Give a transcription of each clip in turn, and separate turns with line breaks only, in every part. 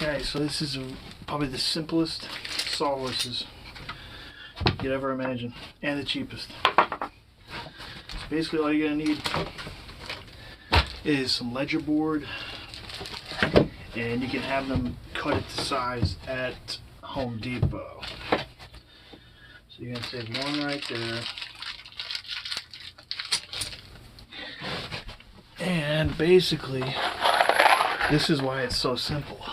Okay, so this is probably the simplest sawhorses you could ever imagine, and the cheapest. So basically all you're going to need is some ledger board, and you can have them cut it to size at Home Depot. So you're going to save one right there. And basically, this is why it's so simple.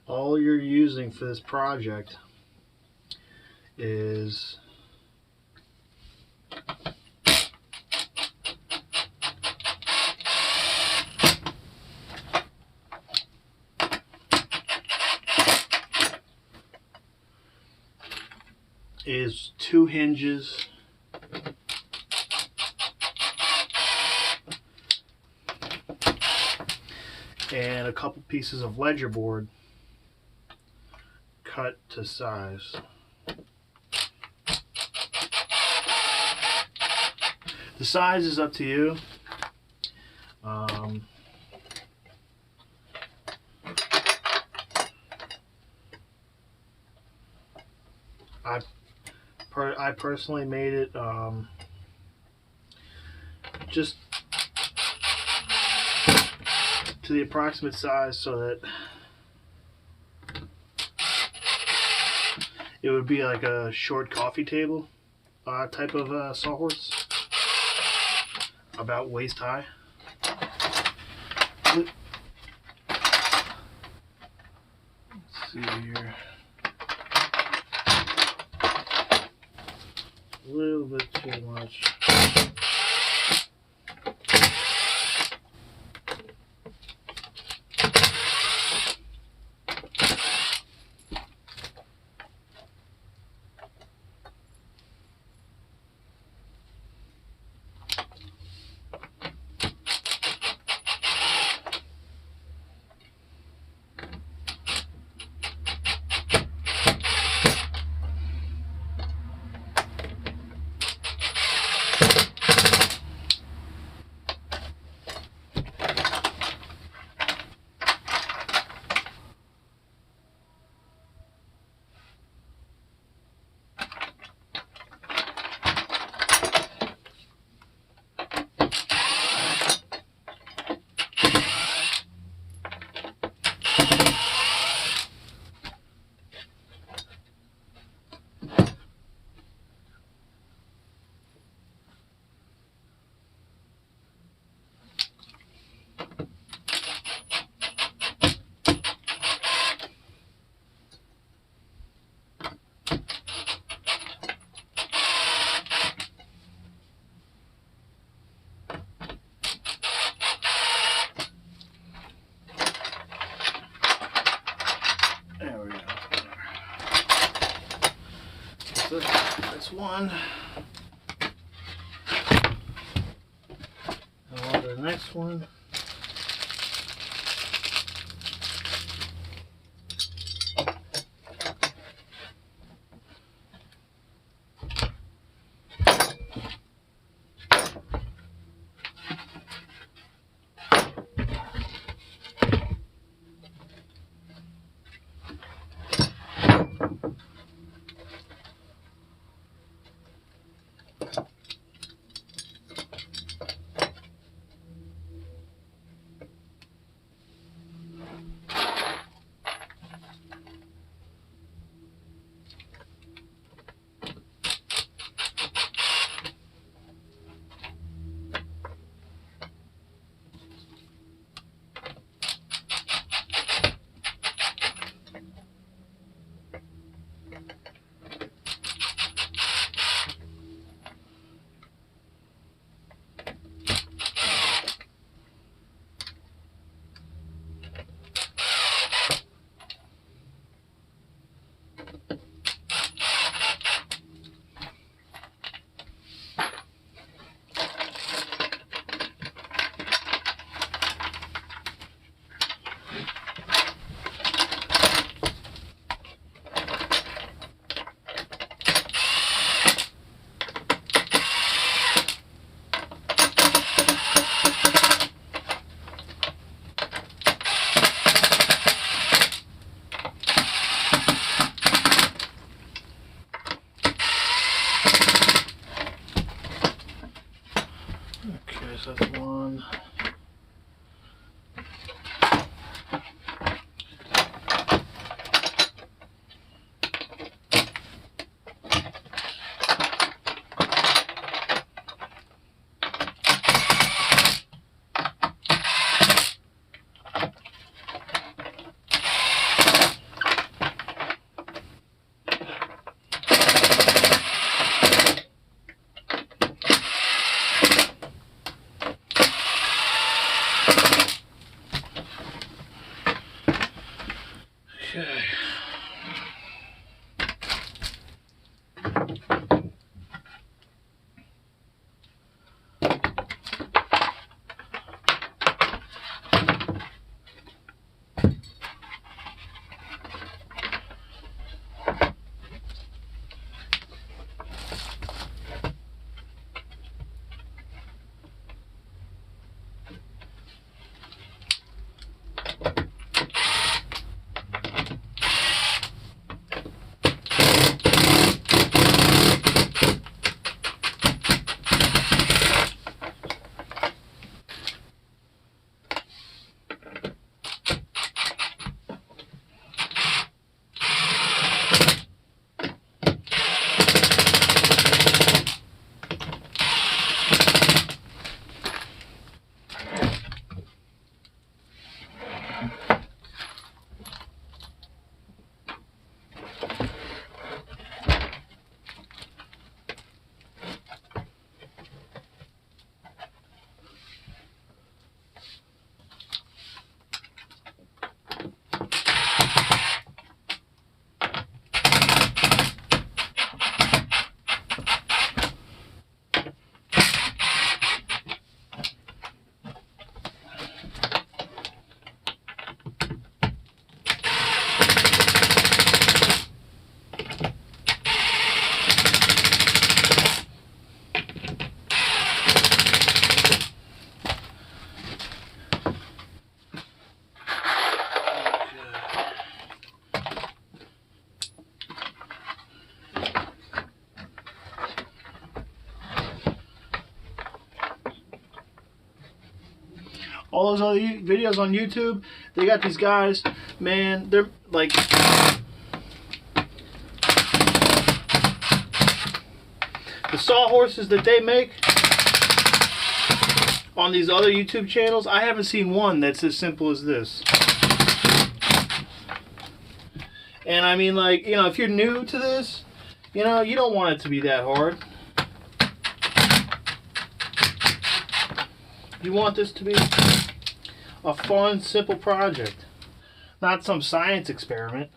All you're using for this project is two hinges and a couple pieces of ledger board cut to size. The size is up to you. I personally made it just to the approximate size so that it would be like a short coffee table type of sawhorse, about waist high. Let's see here. A little bit too much. That's one. And on to the next one. Okay. All those other videos on YouTube, they got these guys, man, they're like, the sawhorses that they make on these other YouTube channels, I haven't seen one that's as simple as this. And I mean, like, you know, if you're new to this, you know, you don't want it to be that hard. You want this to be a fun, simple project, not some science experiment.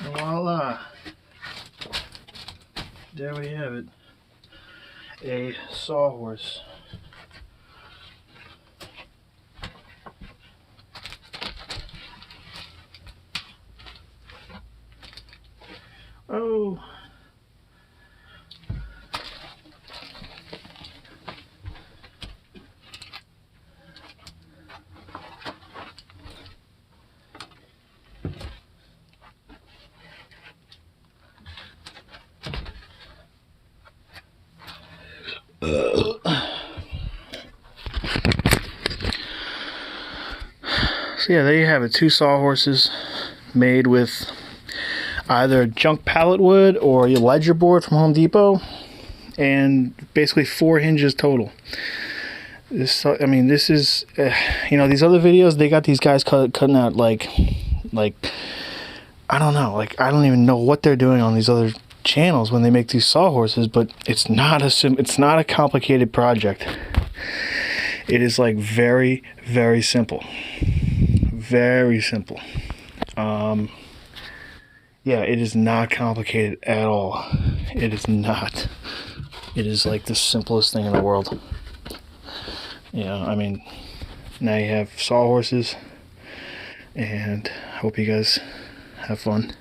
Voila. There we have it. A sawhorse. Oh. So yeah, there you have it. 2 sawhorses made with either junk pallet wood or your ledger board from Home Depot, and basically 4 hinges total. This, I mean, this is, you know, these other videos, they got these guys cutting out like I don't know, like I don't even know what they're doing on these other channels when they make these sawhorses, but it's not a complicated project. It is like very, very simple. Very simple. Yeah, it is not complicated at all. It is not. It is like the simplest thing in the world. Yeah, I mean, now you have sawhorses, and hope you guys have fun.